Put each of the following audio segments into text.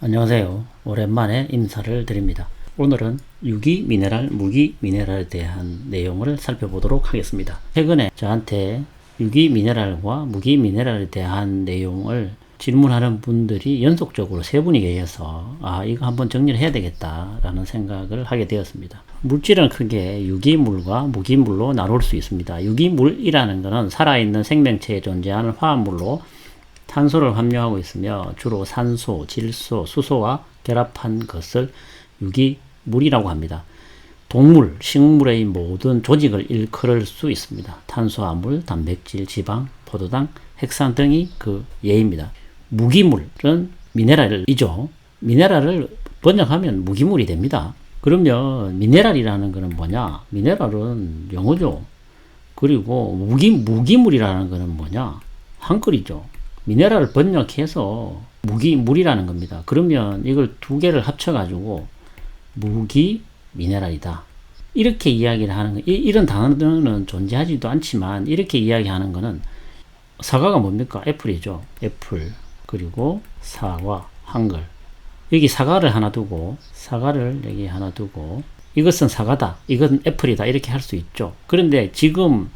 안녕하세요. 오랜만에 인사를 드립니다. 오늘은 유기 미네랄, 무기 미네랄에 대한 내용을 살펴보도록 하겠습니다. 최근에 저한테 유기 미네랄과 무기 미네랄에 대한 내용을 질문하는 분들이 연속적으로 세 분이 계셔서 이거 한번 정리를 해야 되겠다라는 생각을 하게 되었습니다. 물질은 크게 유기물과 무기물로 나눌 수 있습니다. 유기물이라는 것은 살아있는 생명체에 존재하는 화합물로 탄소를 함유하고 있으며 주로 산소, 질소, 수소와 결합한 것을 유기물이라고 합니다. 동물, 식물의 모든 조직을 일컬을 수 있습니다. 탄수화물, 단백질, 지방, 포도당, 핵산 등이 그 예입니다. 무기물은 미네랄이죠. 미네랄을 번역하면 무기물이 됩니다. 그러면 미네랄이라는 것은 뭐냐? 미네랄은 영어죠. 그리고 무기물이라는 것은 뭐냐? 한글이죠. 미네랄을 번역해서 무기물이라는 겁니다. 그러면 이걸 두 개를 합쳐가지고 무기 미네랄이다. 이렇게 이야기를 하는 거, 이런 단어는 존재하지도 않지만 이렇게 이야기하는 거는 사과가 뭡니까? 애플이죠. 애플. 그리고 사과, 한글. 여기 사과를 하나 두고, 사과를 여기 하나 두고, 이것은 사과다. 이건 애플이다. 이렇게 할 수 있죠. 그런데 지금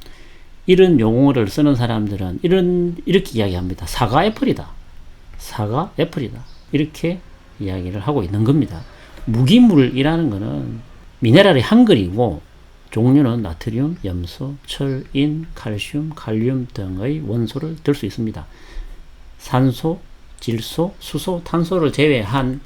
이런 용어를 쓰는 사람들은 이렇게 이야기합니다. 사과 애플이다. 사과 애플이다. 이렇게 이야기를 하고 있는 겁니다. 무기물이라는 것은 미네랄의 한글이고 종류는 나트륨, 염소, 철, 인, 칼슘, 칼륨 등의 원소를 들 수 있습니다. 산소, 질소, 수소, 탄소를 제외한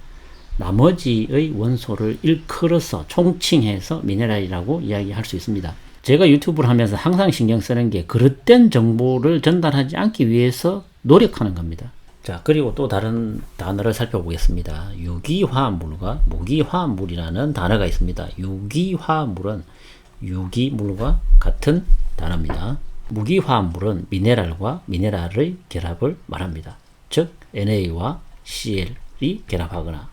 나머지의 원소를 일컬어서 총칭해서 미네랄이라고 이야기할 수 있습니다. 제가 유튜브를 하면서 항상 신경 쓰는 게 그릇된 정보를 전달하지 않기 위해서 노력하는 겁니다. 자, 그리고 또 다른 단어를 살펴보겠습니다. 유기화합물과 무기화합물이라는 단어가 있습니다. 유기화합물은 유기물과 같은 단어입니다. 무기화합물은 미네랄과 미네랄의 결합을 말합니다. 즉 Na와 Cl이 결합하거나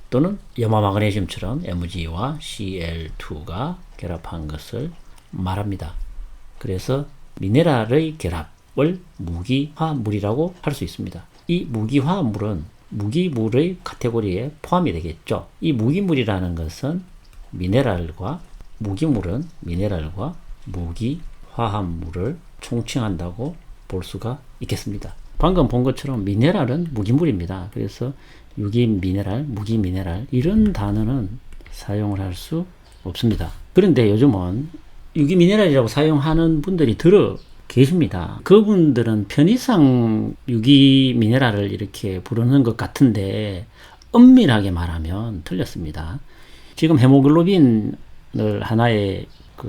또는 염화마그네슘처럼 Mg와 Cl2가 결합한 것을 말합니다. 그래서 미네랄의 결합을 무기화합물이라고 할 수 있습니다. 이 무기화합물은 무기물의 카테고리에 포함이 되겠죠. 이 무기물이라는 것은 무기물은 미네랄과 무기화합물을 총칭한다고 볼 수가 있겠습니다. 방금 본 것처럼 미네랄은 무기물입니다. 그래서 유기미네랄, 무기미네랄 이런 단어는 사용을 할 수 없습니다. 그런데 요즘은 유기미네랄이라고 사용하는 분들이 들어 계십니다. 그분들은 편의상 유기미네랄을 이렇게 부르는 것 같은데 엄밀하게 말하면 틀렸습니다. 지금 헤모글로빈을 하나의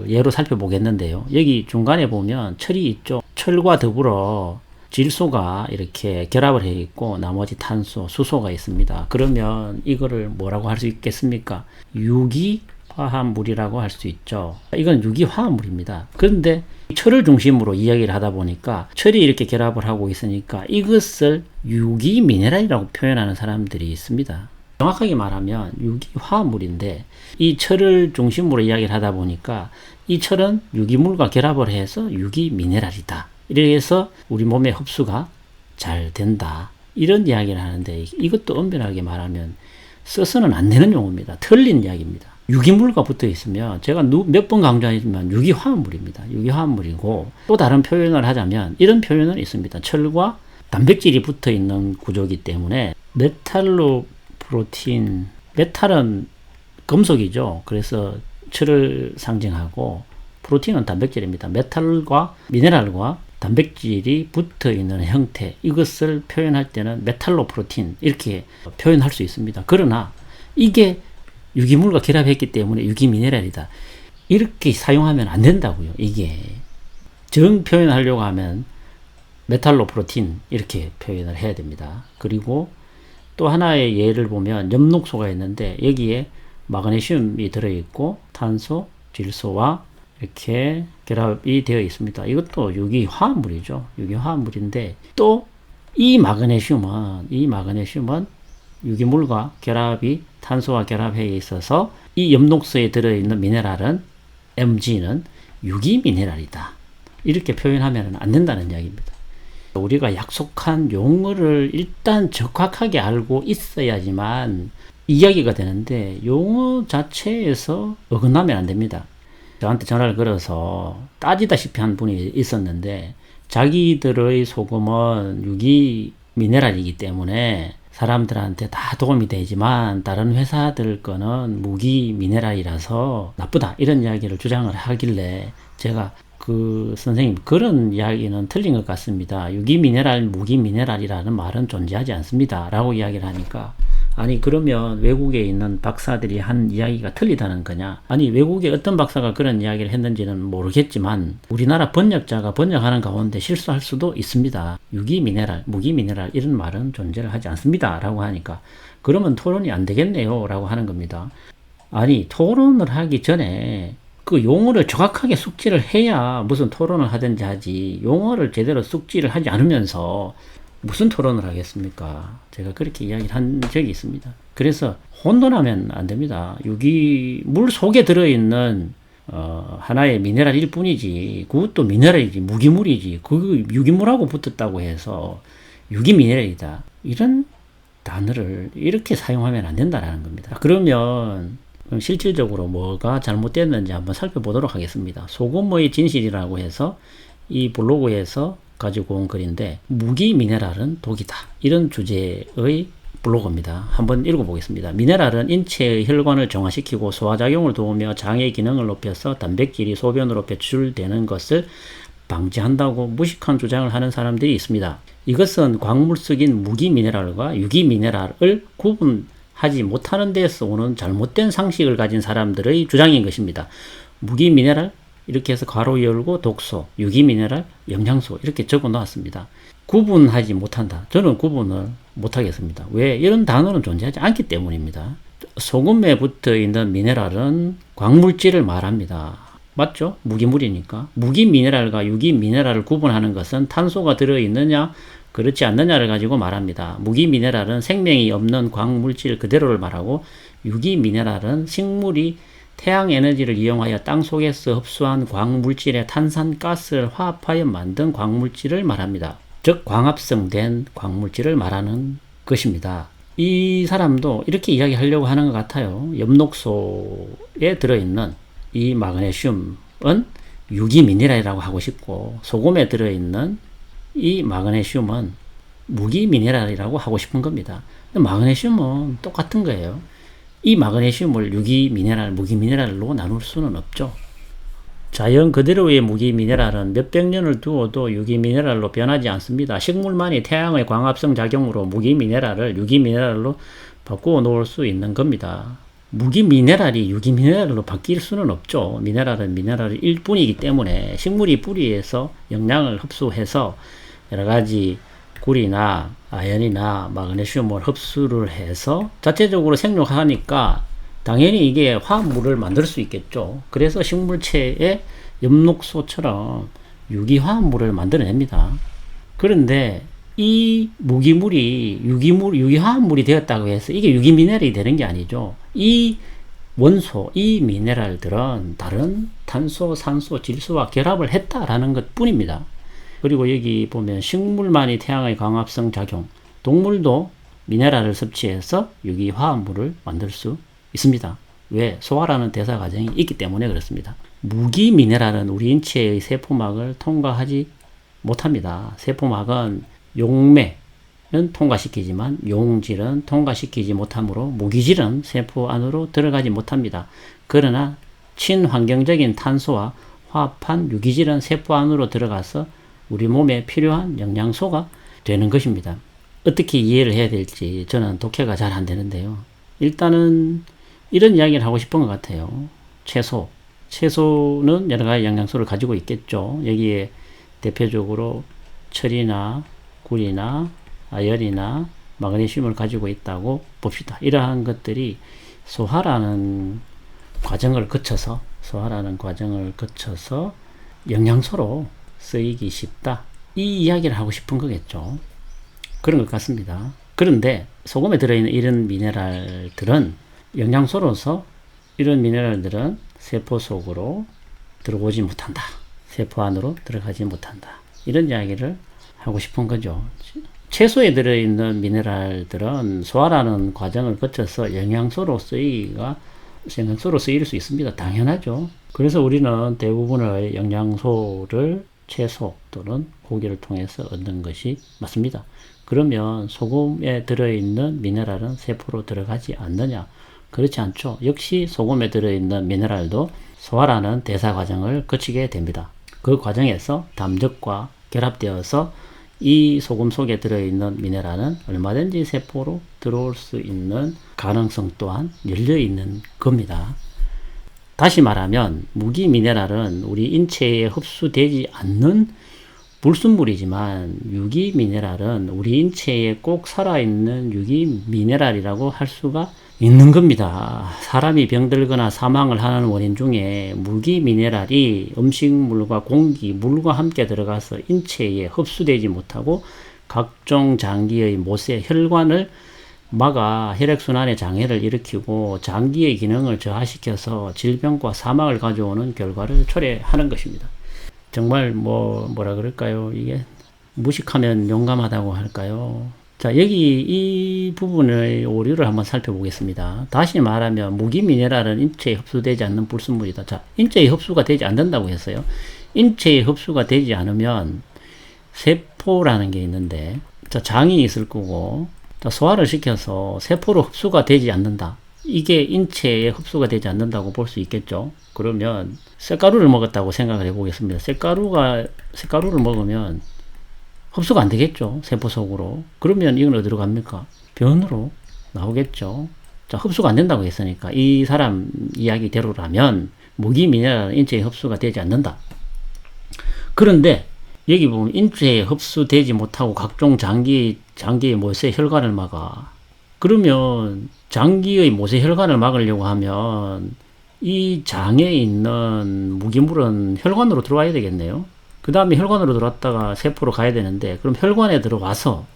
예로 살펴보겠는데요. 여기 중간에 보면 철이 있죠. 철과 더불어 질소가 이렇게 결합을 해 있고 나머지 탄소, 수소가 있습니다. 그러면 이거를 뭐라고 할 수 있겠습니까? 유기화합물이라고 할 수 있죠. 이건 유기화합물입니다. 그런데 철을 중심으로 이야기를 하다 보니까 철이 이렇게 결합을 하고 있으니까 이것을 유기미네랄이라고 표현하는 사람들이 있습니다. 정확하게 말하면 유기화합물인데 이 철을 중심으로 이야기를 하다 보니까 이 철은 유기물과 결합을 해서 유기미네랄이다. 이래서 우리 몸의 흡수가 잘 된다. 이런 이야기를 하는데 이것도 엄밀하게 말하면 써서는 안 되는 용어입니다. 틀린 이야기입니다. 유기물과 붙어 있으면 제가 몇 번 강조하지만 유기화합물입니다. 유기화합물이고 또 다른 표현을 하자면 이런 표현은 있습니다. 철과 단백질이 붙어 있는 구조이기 때문에 메탈로프로틴, 메탈은 금속이죠. 그래서 철을 상징하고 프로틴은 단백질입니다. 메탈과 미네랄과 단백질이 붙어 있는 형태, 이것을 표현할 때는 메탈로프로틴 이렇게 표현할 수 있습니다. 그러나 이게 유기물과 결합했기 때문에 유기미네랄이다. 이렇게 사용하면 안 된다고요. 이게 정 표현하려고 하면 메탈로프로틴 이렇게 표현을 해야 됩니다. 그리고 또 하나의 예를 보면 엽록소가 있는데 여기에 마그네슘이 들어있고 탄소, 질소와 이렇게 결합이 되어 있습니다. 이것도 유기화합물이죠. 유기화합물인데 또 이 마그네슘은 유기물과 결합이 탄소와 결합해 있어서 이 엽록소에 들어있는 미네랄은 Mg는 유기미네랄이다. 이렇게 표현하면 안 된다는 이야기입니다. 우리가 약속한 용어를 일단 적확하게 알고 있어야지만 이야기가 되는데 용어 자체에서 어긋나면 안 됩니다. 저한테 전화를 걸어서 따지다시피 한 분이 있었는데 자기들의 소금은 유기 미네랄이기 때문에 사람들한테 다 도움이 되지만 다른 회사들 거는 무기 미네랄이라서 나쁘다 이런 이야기를 주장을 하길래 제가 그 선생님 그런 이야기는 틀린 것 같습니다. 유기 미네랄, 무기 미네랄이라는 말은 존재하지 않습니다. 라고 이야기를 하니까 아니 그러면 외국에 있는 박사들이 한 이야기가 틀리다는 거냐? 아니 외국에 어떤 박사가 그런 이야기를 했는지는 모르겠지만 우리나라 번역자가 번역하는 가운데 실수할 수도 있습니다. 유기 미네랄, 무기 미네랄 이런 말은 존재를 하지 않습니다. 라고 하니까 그러면 토론이 안 되겠네요. 라고 하는 겁니다. 아니 토론을 하기 전에 그 용어를 정확하게 숙지를 해야 무슨 토론을 하든지 하지 용어를 제대로 숙지를 하지 않으면서 무슨 토론을 하겠습니까? 제가 그렇게 이야기를 한 적이 있습니다. 그래서 혼돈하면 안 됩니다. 물 속에 들어있는 하나의 미네랄일 뿐이지 그것도 미네랄이지 무기물이지 그 유기물하고 붙었다고 해서 유기 미네랄이다. 이런 단어를 이렇게 사용하면 안 된다라는 겁니다. 그러면 실질적으로 뭐가 잘못됐는지 한번 살펴보도록 하겠습니다. 소금의 진실이라고 해서 이 블로그에서 가지고 온 글인데 무기 미네랄은 독이다. 이런 주제의 블로그입니다. 한번 읽어보겠습니다. 미네랄은 인체의 혈관을 정화시키고 소화작용을 도우며 장의 기능을 높여서 단백질이 소변으로 배출되는 것을 방지한다고 무식한 주장을 하는 사람들이 있습니다. 이것은 광물성인 무기 미네랄과 유기 미네랄을 구분하지 못하는 데서 오는 잘못된 상식을 가진 사람들의 주장인 것입니다. 무기 미네랄 이렇게 해서 괄호 열고 독소, 유기 미네랄, 영양소 이렇게 적어 놨습니다. 구분하지 못한다. 저는 구분을 못하겠습니다. 왜? 이런 단어는 존재하지 않기 때문입니다. 소금에 붙어 있는 미네랄은 광물질을 말합니다. 맞죠? 무기물이니까. 무기 미네랄과 유기 미네랄을 구분하는 것은 탄소가 들어있느냐 그렇지 않느냐를 가지고 말합니다. 무기 미네랄은 생명이 없는 광물질 그대로를 말하고 유기 미네랄은 식물이 태양 에너지를 이용하여 땅 속에서 흡수한 광물질의 탄산가스를 화합하여 만든 광물질을 말합니다. 즉 광합성된 광물질을 말하는 것입니다. 이 사람도 이렇게 이야기하려고 하는 것 같아요. 엽록소에 들어있는 이 마그네슘은 유기 미네랄이라고 하고 싶고 소금에 들어있는 이 마그네슘은 무기 미네랄이라고 하고 싶은 겁니다. 마그네슘은 똑같은 거예요. 이 마그네슘을 유기 미네랄, 무기 미네랄로 나눌 수는 없죠. 자연 그대로의 무기 미네랄은 몇백 년을 두어도 유기 미네랄로 변하지 않습니다. 식물만이 태양의 광합성 작용으로 무기 미네랄을 유기 미네랄로 바꾸어 놓을 수 있는 겁니다. 무기 미네랄이 유기 미네랄로 바뀔 수는 없죠. 미네랄은 미네랄일 뿐이기 때문에 식물이 뿌리에서 영양을 흡수해서 여러 가지 굴이나 아연이나 마그네슘을 흡수를 해서 자체적으로 생육하니까 당연히 이게 화합물을 만들 수 있겠죠. 그래서 식물체의 엽록소처럼 유기화합물을 만들어냅니다. 그런데 이 무기물이 유기화합물이 되었다고 해서 이게 유기미네랄이 되는 게 아니죠. 이 원소, 이 미네랄들은 다른 탄소, 산소, 질소와 결합을 했다라는 것 뿐입니다. 그리고 여기 보면 식물만이 태양의 광합성 작용, 동물도 미네랄을 섭취해서 유기화합물을 만들 수 있습니다. 왜? 소화라는 대사 과정이 있기 때문에 그렇습니다. 무기 미네랄은 우리 인체의 세포막을 통과하지 못합니다. 세포막은 용매는 통과시키지만 용질은 통과시키지 못하므로 무기질은 세포 안으로 들어가지 못합니다. 그러나 친환경적인 탄소와 화합한 유기질은 세포 안으로 들어가서 우리 몸에 필요한 영양소가 되는 것입니다. 어떻게 이해를 해야 될지 저는 독해가 잘 안 되는데요. 일단은 이런 이야기를 하고 싶은 것 같아요. 채소는 여러 가지 영양소를 가지고 있겠죠. 여기에 대표적으로 철이나 굴이나 아연이나 마그네슘을 가지고 있다고 봅시다. 이러한 것들이 소화라는 과정을 거쳐서 영양소로 쓰이기 쉽다. 이 이야기를 하고 싶은 거겠죠. 그런 것 같습니다. 그런데 소금에 들어있는 이런 미네랄들은 영양소로서 이런 미네랄들은 세포 속으로 들어오지 못한다. 세포 안으로 들어가지 못한다. 이런 이야기를 하고 싶은 거죠. 채소에 들어있는 미네랄들은 소화라는 과정을 거쳐서 영양소로 쓰일 수 있습니다. 당연하죠. 그래서 우리는 대부분의 영양소를 채소 또는 고기를 통해서 얻는 것이 맞습니다. 그러면 소금에 들어있는 미네랄은 세포로 들어가지 않느냐? 그렇지 않죠. 역시 소금에 들어있는 미네랄도 소화라는 대사 과정을 거치게 됩니다. 그 과정에서 담즙과 결합되어서 이 소금 속에 들어있는 미네랄은 얼마든지 세포로 들어올 수 있는 가능성 또한 열려있는 겁니다. 다시 말하면 무기 미네랄은 우리 인체에 흡수되지 않는 불순물이지만 유기 미네랄은 우리 인체에 꼭 살아있는 유기 미네랄이라고 할 수가 있는 겁니다. 사람이 병들거나 사망을 하는 원인 중에 무기 미네랄이 음식물과 공기, 물과 함께 들어가서 인체에 흡수되지 못하고 각종 장기의 모세, 혈관을 막아 혈액순환의 장애를 일으키고 장기의 기능을 저하시켜서 질병과 사망을 가져오는 결과를 초래하는 것입니다. 정말 뭐라 그럴까요? 이게 무식하면 용감하다고 할까요? 자, 여기 이 부분의 오류를 한번 살펴보겠습니다. 다시 말하면 무기 미네랄은 인체에 흡수되지 않는 불순물이다. 자, 인체에 흡수가 되지 않는다고 했어요. 인체에 흡수가 되지 않으면 세포라는 게 있는데, 자, 장이 있을 거고, 자, 소화를 시켜서 세포로 흡수가 되지 않는다. 이게 인체에 흡수가 되지 않는다고 볼 수 있겠죠. 그러면 쇳가루를 먹었다고 생각을 해보겠습니다. 쇳가루를 먹으면 흡수가 안 되겠죠. 세포 속으로. 그러면 이건 어디로 갑니까? 변으로 나오겠죠. 자, 흡수가 안 된다고 했으니까 이 사람 이야기대로라면 무기 미네랄은 인체에 흡수가 되지 않는다. 그런데 여기 보면 인체에 흡수되지 못하고 각종 장기의 모세 혈관을 막아. 그러면 장기의 모세 혈관을 막으려고 하면 이 장에 있는 무기물은 혈관으로 들어와야 되겠네요. 그 다음에 혈관으로 들어왔다가 세포로 가야 되는데, 그럼 혈관에 들어와서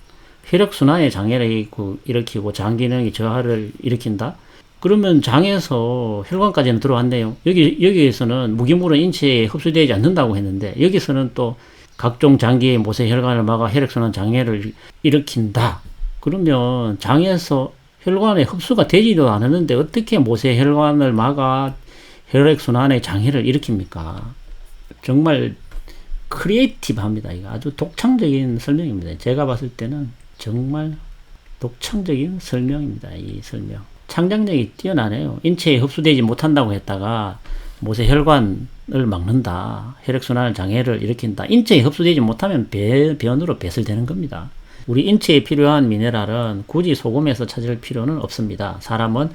혈액순환의 장애를 일으키고 장 기능이 저하를 일으킨다? 그러면 장에서 혈관까지는 들어왔네요. 여기에서는 무기물은 인체에 흡수되지 않는다고 했는데, 여기서는 또 각종 장기의 모세 혈관을 막아 혈액순환 장애를 일으킨다. 그러면 장에서 혈관에 흡수가 되지도 않았는데 어떻게 모세 혈관을 막아 혈액순환의 장애를 일으킵니까? 정말 크리에이티브합니다. 이거 아주 독창적인 설명입니다. 제가 봤을 때는 정말 독창적인 설명입니다. 이 설명. 창작력이 뛰어나네요. 인체에 흡수되지 못한다고 했다가 모세 혈관을 막는다. 혈액순환 장애를 일으킨다. 인체에 흡수되지 못하면 변으로 배설되는 겁니다. 우리 인체에 필요한 미네랄은 굳이 소금에서 찾을 필요는 없습니다. 사람은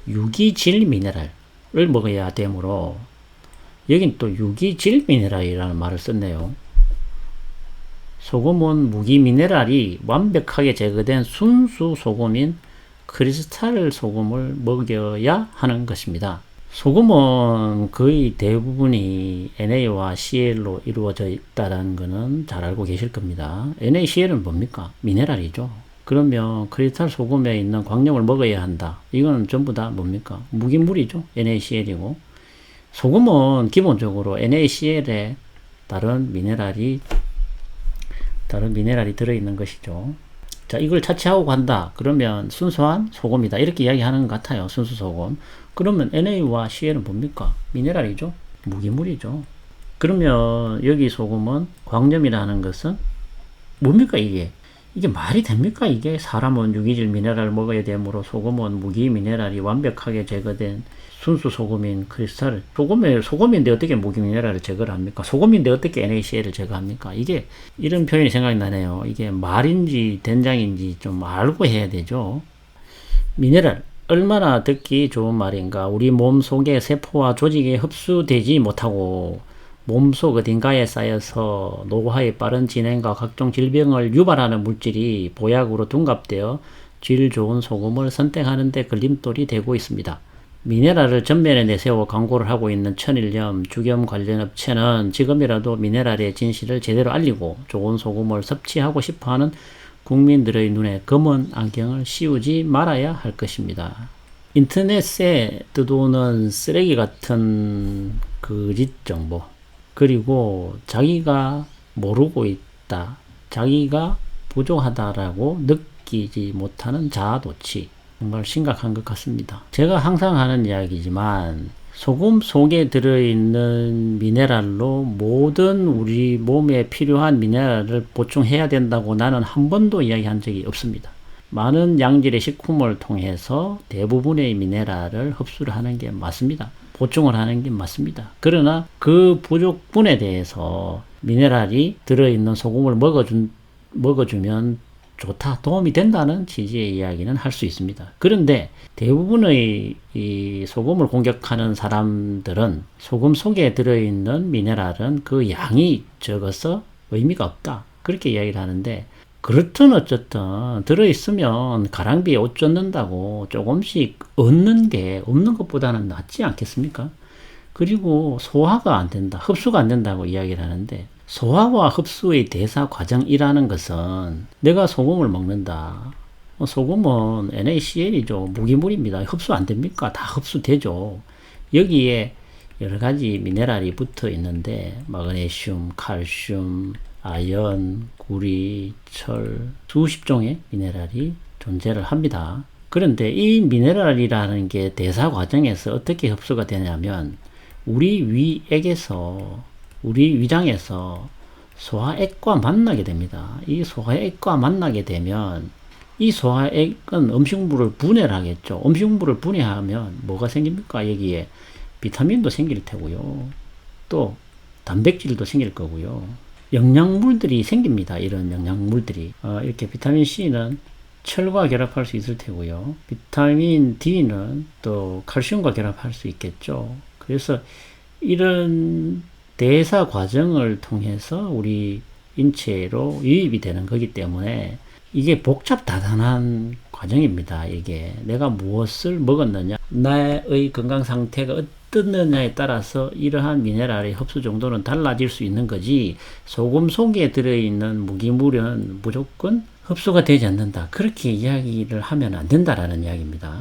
유기질 미네랄을 먹어야 되므로, 여긴 또 유기질 미네랄이라는 말을 썼네요. 소금은 무기 미네랄이 완벽하게 제거된 순수 소금인 크리스탈 소금을 먹여야 하는 것입니다. 소금은 거의 대부분이 Na와 Cl로 이루어져 있다는 것은 잘 알고 계실 겁니다. NaCl은 뭡니까? 미네랄이죠. 그러면 크리스탈 소금에 있는 광염을 먹어야 한다. 이건 전부 다 뭡니까? 무기물이죠. NaCl이고. 소금은 기본적으로 NaCl에 다른 미네랄이 들어있는 것이죠. 자, 이걸 차치하고 간다. 그러면 순수한 소금이다. 이렇게 이야기하는 것 같아요. 순수 소금. 그러면 Na와 Cl은 뭡니까? 미네랄이죠. 무기물이죠. 그러면 여기 소금은 광염이라는 것은 뭡니까 이게? 이게 말이 됩니까? 이게 사람은 유기질 미네랄을 먹어야 되므로 소금은 무기 미네랄이 완벽하게 제거된 순수 소금인 크리스탈. 소금인데 어떻게 무기 미네랄을 제거를 합니까? 소금인데 어떻게 NaCl을 제거합니까? 이게 이런 표현이 생각이 나네요. 이게 말인지 된장인지 좀 알고 해야 되죠. 미네랄. 얼마나 듣기 좋은 말인가. 우리 몸 속의 세포와 조직에 흡수되지 못하고 몸속 어딘가에 쌓여서 노화의 빠른 진행과 각종 질병을 유발하는 물질이 보약으로 둔갑되어 질 좋은 소금을 선택하는 데 걸림돌이 되고 있습니다. 미네랄을 전면에 내세워 광고를 하고 있는 천일염, 주겸 관련 업체는 지금이라도 미네랄의 진실을 제대로 알리고 좋은 소금을 섭취하고 싶어하는 국민들의 눈에 검은 안경을 씌우지 말아야 할 것입니다. 인터넷에 떠도는 쓰레기 같은 거짓 정보, 그리고 자기가 모르고 있다, 자기가 부족하다라고 느끼지 못하는 자아도취, 정말 심각한 것 같습니다. 제가 항상 하는 이야기지만 소금 속에 들어있는 미네랄로 모든 우리 몸에 필요한 미네랄을 보충해야 된다고 나는 한 번도 이야기한 적이 없습니다. 많은 양질의 식품을 통해서 대부분의 미네랄을 흡수를 하는 게 맞습니다. 보충을 하는 게 맞습니다. 그러나 그 부족분에 대해서 미네랄이 들어있는 소금을 먹어주면 좋다, 도움이 된다는 취지의 이야기는 할 수 있습니다. 그런데 대부분의 이 소금을 공격하는 사람들은 소금 속에 들어있는 미네랄은 그 양이 적어서 의미가 없다, 그렇게 이야기를 하는데, 그렇든 어쨌든 들어있으면 가랑비에 옷 젖는다고 조금씩 얻는 게 없는 것보다는 낫지 않겠습니까? 그리고 소화가 안 된다, 흡수가 안 된다고 이야기를 하는데, 소화와 흡수의 대사 과정이라는 것은 내가 소금을 먹는다. 소금은 NaCl이죠. 무기물입니다. 흡수 안 됩니까? 다 흡수되죠. 여기에 여러 가지 미네랄이 붙어 있는데 마그네슘, 칼슘, 아연, 구리, 철, 수십 종의 미네랄이 존재를 합니다. 그런데 이 미네랄이라는 게 대사 과정에서 어떻게 흡수가 되냐면 우리 위장에서 소화액과 만나게 됩니다. 이 소화액과 만나게 되면 이 소화액은 음식물을 분해를 하겠죠. 음식물을 분해하면 뭐가 생깁니까? 여기에 비타민도 생길 테고요. 또 단백질도 생길 거고요. 영양물들이 생깁니다. 이런 영양물들이. 이렇게 비타민 C는 철과 결합할 수 있을 테고요. 비타민 D는 또 칼슘과 결합할 수 있겠죠. 그래서 이런 대사 과정을 통해서 우리 인체로 유입이 되는 거기 때문에 이게 복잡다단한 과정입니다. 이게 내가 무엇을 먹었느냐, 나의 건강 상태가 어떻느냐에 따라서 이러한 미네랄의 흡수 정도는 달라질 수 있는 거지, 소금 속에 들어있는 무기물은 무조건 흡수가 되지 않는다, 그렇게 이야기를 하면 안 된다라는 이야기입니다.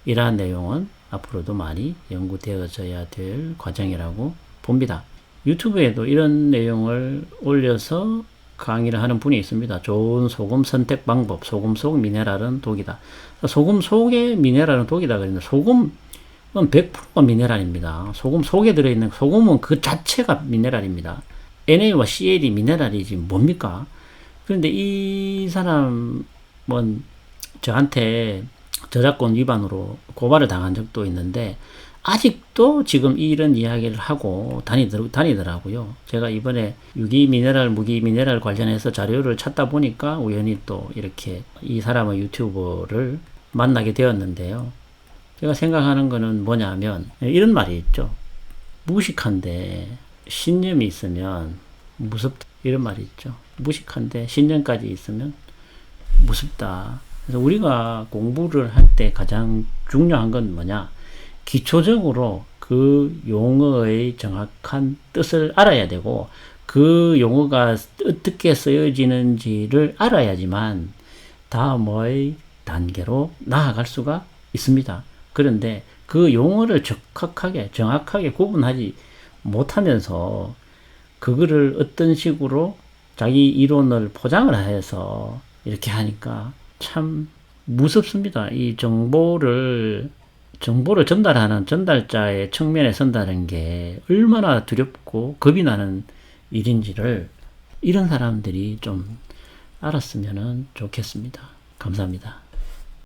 이러한 내용은 앞으로도 많이 연구되어져야 될 과정이라고 봅니다. 유튜브에도 이런 내용을 올려서 강의를 하는 분이 있습니다. 좋은 소금 선택 방법, 소금 속 미네랄은 독이다. 소금 속의 미네랄은 독이다 그랬는데, 소금은 100%가 미네랄입니다. 소금 속에 들어있는, 소금은 그 자체가 미네랄입니다. Na와 Cl이 미네랄이지 뭡니까? 그런데 이 사람은 저한테 저작권 위반으로 고발을 당한 적도 있는데 아직도 지금 이런 이야기를 하고 다니더라고요. 제가 이번에 유기미네랄, 무기미네랄 관련해서 자료를 찾다 보니까 우연히 또 이렇게 이 사람의 유튜브를 만나게 되었는데요. 제가 생각하는 거는 뭐냐면 이런 말이 있죠. 무식한데 신념이 있으면 무섭다, 이런 말이 있죠. 무식한데 신념까지 있으면 무섭다. 그래서 우리가 공부를 할 때 가장 중요한 건 뭐냐? 기초적으로 그 용어의 정확한 뜻을 알아야 되고, 그 용어가 어떻게 쓰여지는지를 알아야지만 다음의 단계로 나아갈 수가 있습니다. 그런데 그 용어를 정확하게 구분하지 못하면서 그거를 어떤 식으로 자기 이론을 포장을 해서 이렇게 하니까 참 무섭습니다. 이 정보를 전달하는 전달자의 측면에 선다는 게 얼마나 두렵고 겁이 나는 일인지를 이런 사람들이 좀 알았으면 좋겠습니다. 감사합니다.